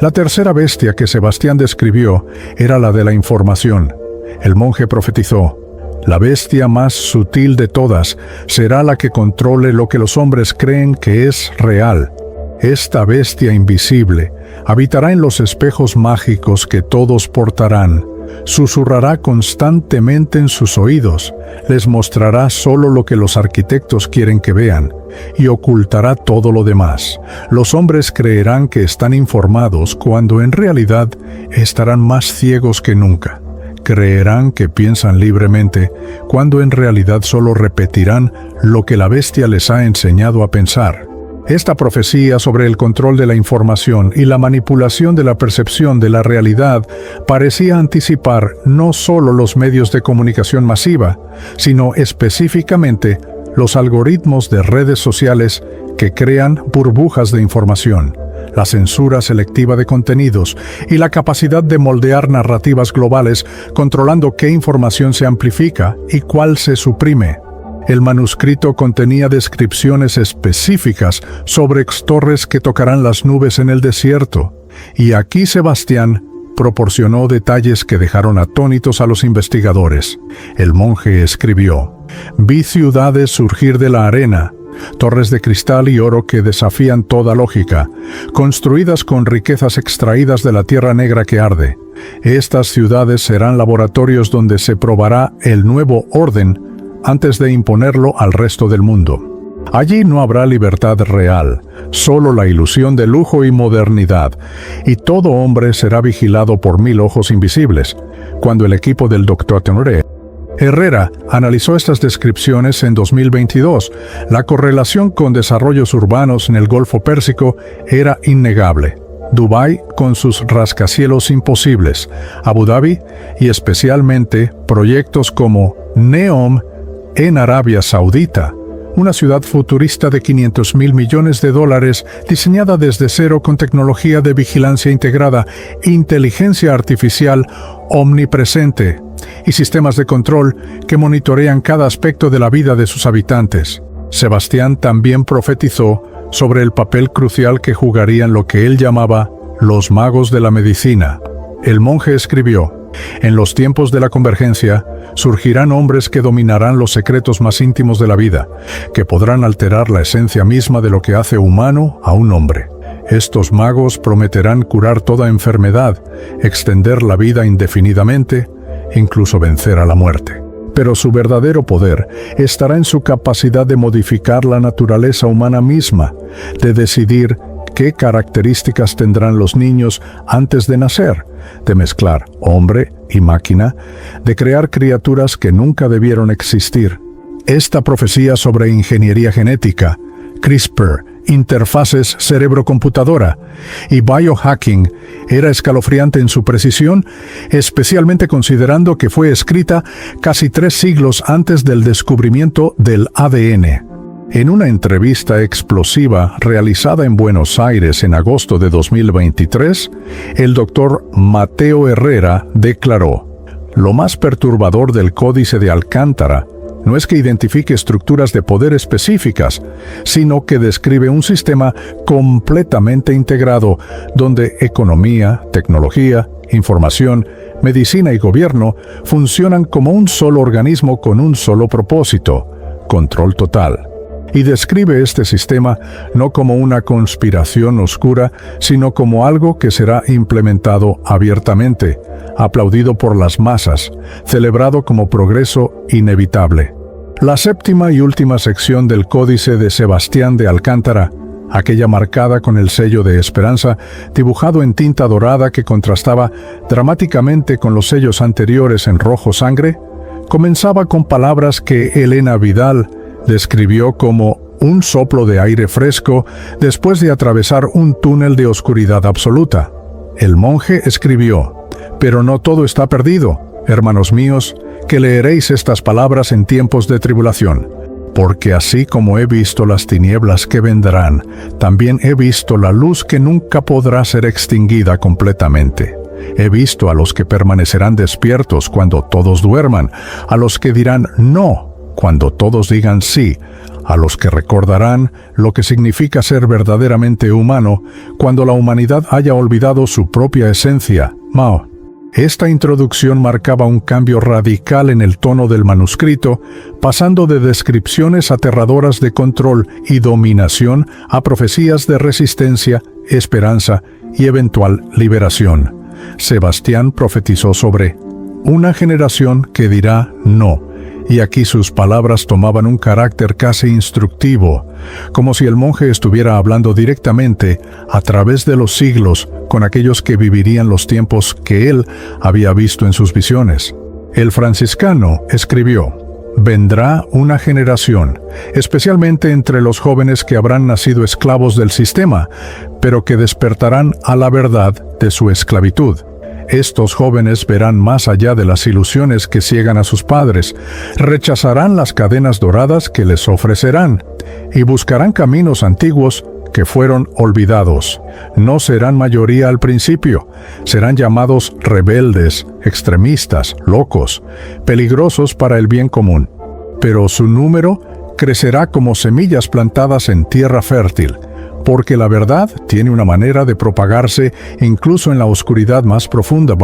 La tercera bestia que Sebastián describió era la de la información. El monje profetizó: la bestia más sutil de todas será la que controle lo que los hombres creen que es real. Esta bestia invisible habitará en los espejos mágicos que todos portarán, Susurrará constantemente en sus oídos, les mostrará solo lo que los arquitectos quieren que vean y ocultará todo lo demás. Los hombres creerán que están informados cuando en realidad estarán más ciegos que nunca. Creerán que piensan libremente cuando en realidad solo repetirán lo que la bestia les ha enseñado a pensar. Esta profecía sobre el control de la información y la manipulación de la percepción de la realidad parecía anticipar no solo los medios de comunicación masiva, sino específicamente los algoritmos de redes sociales que crean burbujas de información, la censura selectiva de contenidos y la capacidad de moldear narrativas globales controlando qué información se amplifica y cuál se suprime. El manuscrito contenía descripciones específicas sobre torres que tocarán las nubes en el desierto, y aquí Sebastián proporcionó detalles que dejaron atónitos a los investigadores. El monje escribió: «Vi ciudades surgir de la arena, torres de cristal y oro que desafían toda lógica, construidas con riquezas extraídas de la tierra negra que arde. Estas ciudades serán laboratorios donde se probará el nuevo orden antes de imponerlo al resto del mundo. Allí no habrá libertad real, solo la ilusión de lujo y modernidad, y todo hombre será vigilado por 1000 ojos invisibles». Cuando el equipo del Dr. Tenoré Herrera analizó estas descripciones en 2022, la correlación con desarrollos urbanos en el Golfo Pérsico era innegable. Dubái con sus rascacielos imposibles, Abu Dhabi y especialmente proyectos como Neom en Arabia Saudita, una ciudad futurista de $500.000 millones diseñada desde cero con tecnología de vigilancia integrada, inteligencia artificial omnipresente y sistemas de control que monitorean cada aspecto de la vida de sus habitantes. Sebastián también profetizó sobre el papel crucial que jugarían lo que él llamaba los magos de la medicina. El monje escribió: «En los tiempos de la convergencia, surgirán hombres que dominarán los secretos más íntimos de la vida, que podrán alterar la esencia misma de lo que hace humano a un hombre. Estos magos prometerán curar toda enfermedad, extender la vida indefinidamente, incluso vencer a la muerte. Pero su verdadero poder estará en su capacidad de modificar la naturaleza humana misma, de decidir qué características tendrán los niños antes de nacer, de mezclar hombre y máquina, de crear criaturas que nunca debieron existir». Esta profecía sobre ingeniería genética, CRISPR, interfaces cerebro-computadora y biohacking era escalofriante en su precisión, especialmente considerando que fue escrita casi 3 siglos antes del descubrimiento del ADN. En una entrevista explosiva realizada en Buenos Aires en agosto de 2023, el doctor Mateo Herrera declaró: «Lo más perturbador del Códice de Alcántara no es que identifique estructuras de poder específicas, sino que describe un sistema completamente integrado, donde economía, tecnología, información, medicina y gobierno funcionan como un solo organismo con un solo propósito: control total». Y describe este sistema no como una conspiración oscura, sino como algo que será implementado abiertamente, aplaudido por las masas, celebrado como progreso inevitable. La séptima y última sección del Códice de Sebastián de Alcántara, aquella marcada con el sello de esperanza, dibujado en tinta dorada que contrastaba dramáticamente con los sellos anteriores en rojo sangre, comenzaba con palabras que Elena Vidal describió como un soplo de aire fresco después de atravesar un túnel de oscuridad absoluta. El monje escribió: «Pero no todo está perdido, hermanos míos, que leeréis estas palabras en tiempos de tribulación. Porque así como he visto las tinieblas que vendrán, también he visto la luz que nunca podrá ser extinguida completamente. He visto a los que permanecerán despiertos cuando todos duerman, a los que dirán no cuando todos digan sí, a los que recordarán lo que significa ser verdaderamente humano cuando la humanidad haya olvidado su propia esencia». Mao. Esta introducción marcaba un cambio radical en el tono del manuscrito, pasando de descripciones aterradoras de control y dominación a profecías de resistencia, esperanza y eventual liberación. Sebastián profetizó sobre una generación que dirá no. Y aquí sus palabras tomaban un carácter casi instructivo, como si el monje estuviera hablando directamente a través de los siglos con aquellos que vivirían los tiempos que él había visto en sus visiones. El franciscano escribió: vendrá una generación, especialmente entre los jóvenes que habrán nacido esclavos del sistema, pero que despertarán a la verdad de su esclavitud. Estos jóvenes verán más allá de las ilusiones que ciegan a sus padres, rechazarán las cadenas doradas que les ofrecerán, y buscarán caminos antiguos que fueron olvidados. No serán mayoría al principio, serán llamados rebeldes, extremistas, locos, peligrosos para el bien común. Pero su número crecerá como semillas plantadas en tierra fértil, porque la verdad tiene una manera de propagarse incluso en la oscuridad más profunda.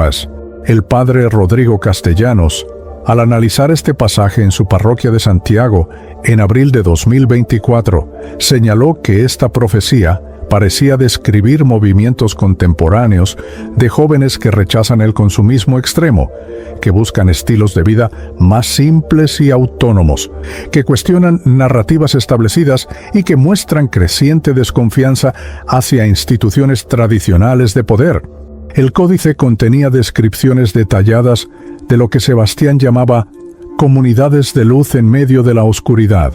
El padre Rodrigo Castellanos, al analizar este pasaje en su parroquia de Santiago en abril de 2024, señaló que esta profecía parecía describir movimientos contemporáneos de jóvenes que rechazan el consumismo extremo, que buscan estilos de vida más simples y autónomos, que cuestionan narrativas establecidas y que muestran creciente desconfianza hacia instituciones tradicionales de poder. El códice contenía descripciones detalladas de lo que Sebastián llamaba comunidades de luz en medio de la oscuridad.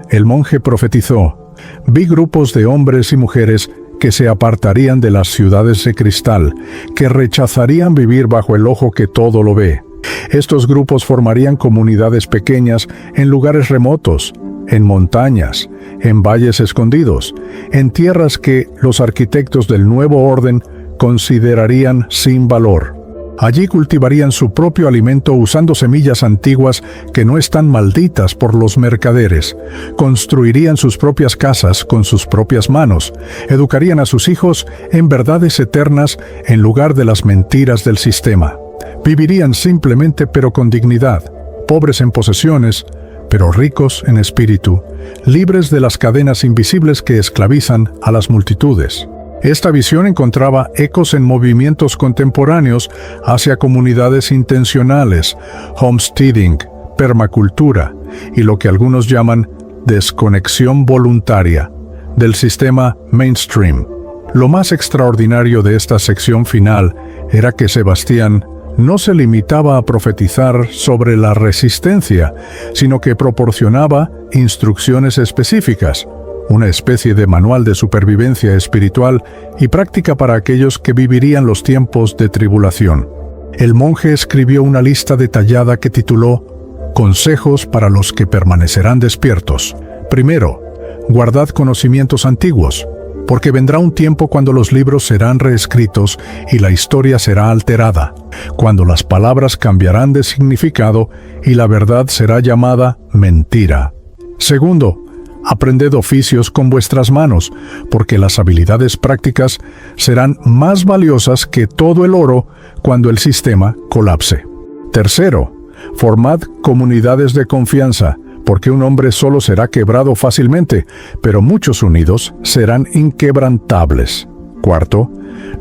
El monje profetizó: vi grupos de hombres y mujeres que se apartarían de las ciudades de cristal, que rechazarían vivir bajo el ojo que todo lo ve. Estos grupos formarían comunidades pequeñas en lugares remotos, en montañas, en valles escondidos, en tierras que los arquitectos del nuevo orden considerarían sin valor. Allí cultivarían su propio alimento usando semillas antiguas que no están malditas por los mercaderes. Construirían sus propias casas con sus propias manos. Educarían a sus hijos en verdades eternas en lugar de las mentiras del sistema. Vivirían simplemente pero con dignidad, pobres en posesiones, pero ricos en espíritu, libres de las cadenas invisibles que esclavizan a las multitudes. Esta visión encontraba ecos en movimientos contemporáneos hacia comunidades intencionales, homesteading, permacultura y lo que algunos llaman desconexión voluntaria del sistema mainstream. Lo más extraordinario de esta sección final era que Sebastián no se limitaba a profetizar sobre la resistencia, sino que proporcionaba instrucciones específicas, una especie de manual de supervivencia espiritual y práctica para aquellos que vivirían los tiempos de tribulación. El monje escribió una lista detallada que tituló Consejos para los que permanecerán despiertos. Primero, guardad conocimientos antiguos, porque vendrá un tiempo cuando los libros serán reescritos y la historia será alterada, cuando las palabras cambiarán de significado y la verdad será llamada mentira. Segundo, aprended oficios con vuestras manos, porque las habilidades prácticas serán más valiosas que todo el oro cuando el sistema colapse. Tercero, formad comunidades de confianza, porque un hombre solo será quebrado fácilmente, pero muchos unidos serán inquebrantables. Cuarto,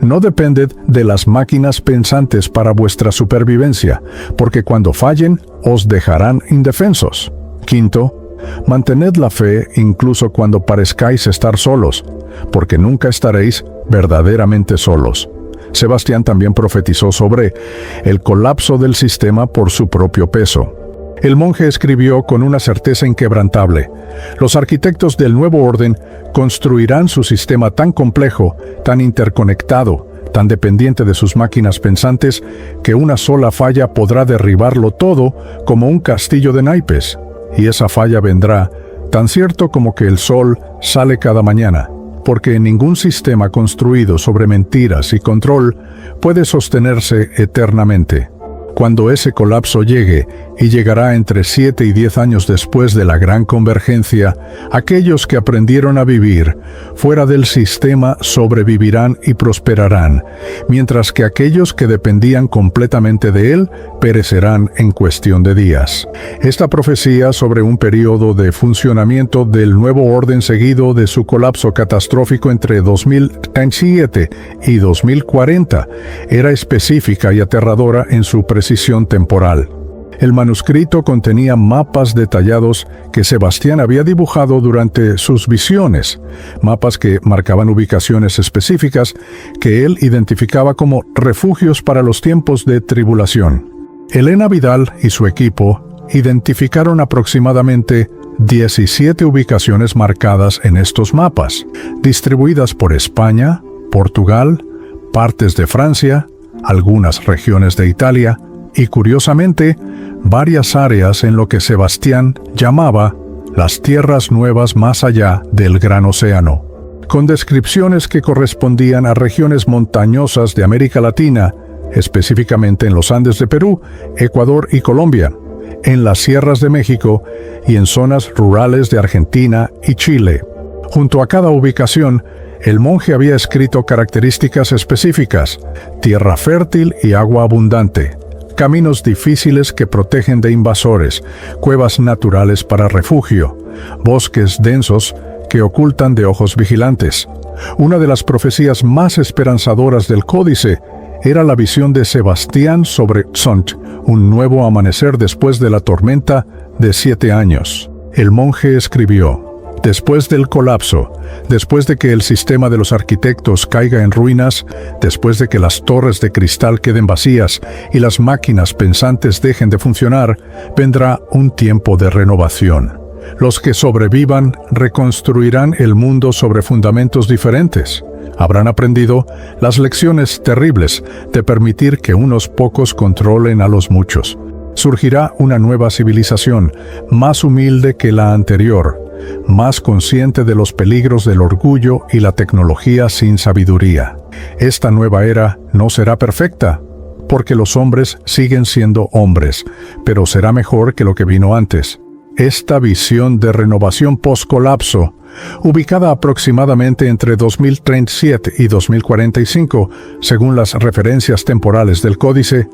no depended de las máquinas pensantes para vuestra supervivencia, porque cuando fallen os dejarán indefensos. Quinto, mantened la fe incluso cuando parezcáis estar solos, porque nunca estaréis verdaderamente solos. Sebastián también profetizó sobre el colapso del sistema por su propio peso. El monje escribió con una certeza inquebrantable: los arquitectos del nuevo orden construirán su sistema tan complejo, tan interconectado, tan dependiente de sus máquinas pensantes, que una sola falla podrá derribarlo todo como un castillo de naipes. Y esa falla vendrá, tan cierto como que el sol sale cada mañana, porque ningún sistema construido sobre mentiras y control puede sostenerse eternamente. Cuando ese colapso llegue, y llegará entre 7 y 10 años después de la gran convergencia, aquellos que aprendieron a vivir fuera del sistema sobrevivirán y prosperarán, mientras que aquellos que dependían completamente de él perecerán en cuestión de días. Esta profecía sobre un periodo de funcionamiento del nuevo orden seguido de su colapso catastrófico entre 2037 y 2040 era específica y aterradora en su precisión. precisión temporal. El manuscrito contenía mapas detallados que Sebastián había dibujado durante sus visiones, mapas que marcaban ubicaciones específicas que él identificaba como refugios para los tiempos de tribulación. Elena Vidal y su equipo identificaron aproximadamente 17 ubicaciones marcadas en estos mapas, distribuidas por España, Portugal, partes de Francia, algunas regiones de Italia y, curiosamente, varias áreas en lo que Sebastián llamaba las tierras nuevas más allá del Gran Océano, con descripciones que correspondían a regiones montañosas de América Latina, específicamente en los Andes de Perú, Ecuador y Colombia, en las sierras de México y en zonas rurales de Argentina y Chile. Junto a cada ubicación, el monje había escrito características específicas: tierra fértil y agua abundante, caminos difíciles que protegen de invasores, cuevas naturales para refugio, bosques densos que ocultan de ojos vigilantes. Una de las profecías más esperanzadoras del Códice era la visión de Sebastián sobre Tzont, un nuevo amanecer después de la tormenta de 7 años. El monje escribió: después del colapso, después de que el sistema de los arquitectos caiga en ruinas, después de que las torres de cristal queden vacías y las máquinas pensantes dejen de funcionar, vendrá un tiempo de renovación. Los que sobrevivan reconstruirán el mundo sobre fundamentos diferentes. Habrán aprendido las lecciones terribles de permitir que unos pocos controlen a los muchos. Surgirá una nueva civilización, más humilde que la anterior, más consciente de los peligros del orgullo y la tecnología sin sabiduría. Esta nueva era no será perfecta, porque los hombres siguen siendo hombres, pero será mejor que lo que vino antes. Esta visión de renovación post-colapso, ubicada aproximadamente entre 2037 y 2045, según las referencias temporales del Códice,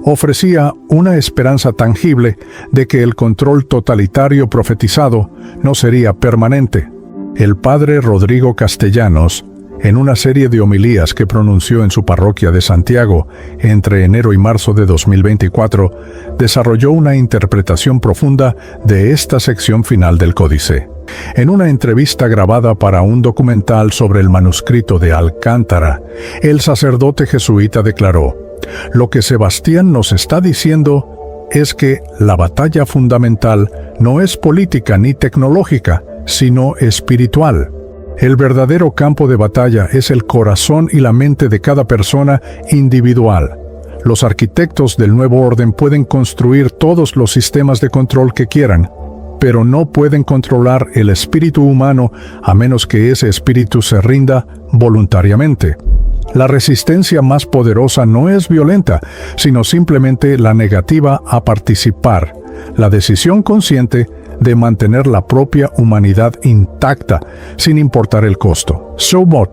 ofrecía una esperanza tangible de que el control totalitario profetizado no sería permanente. El padre Rodrigo Castellanos, en una serie de homilías que pronunció en su parroquia de Santiago entre enero y marzo de 2024, desarrolló una interpretación profunda de esta sección final del Códice. En una entrevista grabada para un documental sobre el manuscrito de Alcántara, el sacerdote jesuita declaró: lo que Sebastián nos está diciendo es que la batalla fundamental no es política ni tecnológica, sino espiritual. El verdadero campo de batalla es el corazón y la mente de cada persona individual. Los arquitectos del nuevo orden pueden construir todos los sistemas de control que quieran, pero no pueden controlar el espíritu humano a menos que ese espíritu se rinda voluntariamente. La resistencia más poderosa no es violenta, sino simplemente la negativa a participar, la decisión consciente de mantener la propia humanidad intacta, sin importar el costo. So what?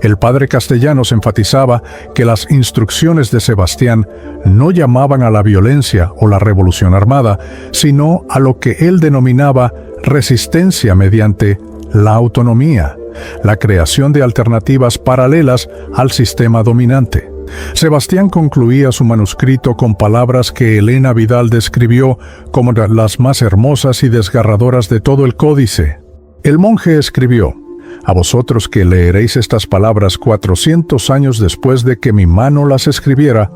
El padre Castellanos enfatizaba que las instrucciones de Sebastián no llamaban a la violencia o la revolución armada, sino a lo que él denominaba resistencia mediante la autonomía, la creación de alternativas paralelas al sistema dominante. Sebastián concluía su manuscrito con palabras que Elena Vidal describió como las más hermosas y desgarradoras de todo el Códice. El monje escribió: a vosotros que leeréis estas palabras 400 años después de que mi mano las escribiera,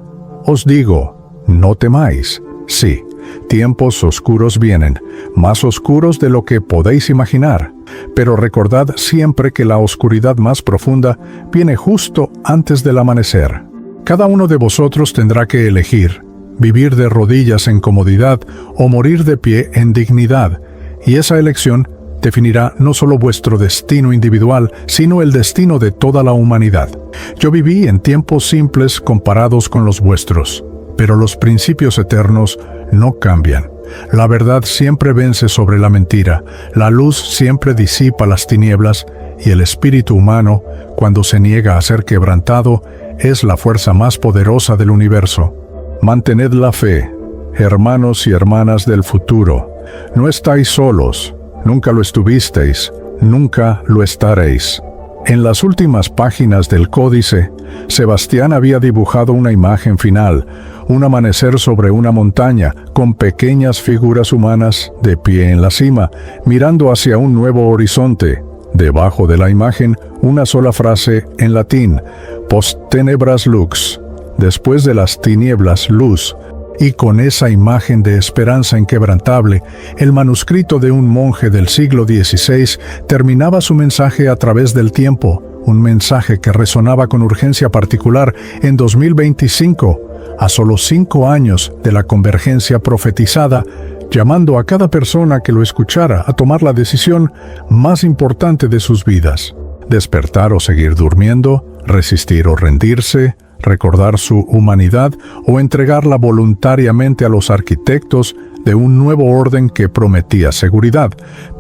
os digo, no temáis. Sí, tiempos oscuros vienen, más oscuros de lo que podéis imaginar, pero recordad siempre que la oscuridad más profunda viene justo antes del amanecer. Cada uno de vosotros tendrá que elegir, vivir de rodillas en comodidad o morir de pie en dignidad, y esa elección definirá no solo vuestro destino individual, sino el destino de toda la humanidad. Yo viví en tiempos simples comparados con los vuestros, pero los principios eternos no cambian. La verdad siempre vence sobre la mentira, la luz siempre disipa las tinieblas, y el espíritu humano, cuando se niega a ser quebrantado, es la fuerza más poderosa del universo. Mantened la fe, hermanos y hermanas del futuro. No estáis solos, nunca lo estuvisteis, nunca lo estaréis. En las últimas páginas del Códice, Sebastián había dibujado una imagen final, un amanecer sobre una montaña, con pequeñas figuras humanas de pie en la cima, mirando hacia un nuevo horizonte. Debajo de la imagen, una sola frase en latín: post tenebras lux, después de las tinieblas, luz. Y con esa imagen de esperanza inquebrantable, el manuscrito de un monje del siglo XVI terminaba su mensaje a través del tiempo, un mensaje que resonaba con urgencia particular en 2025, a solo 5 años de la convergencia profetizada, llamando a cada persona que lo escuchara a tomar la decisión más importante de sus vidas: despertar o seguir durmiendo, resistir o rendirse, recordar su humanidad o entregarla voluntariamente a los arquitectos de un nuevo orden que prometía seguridad,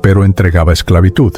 pero entregaba esclavitud.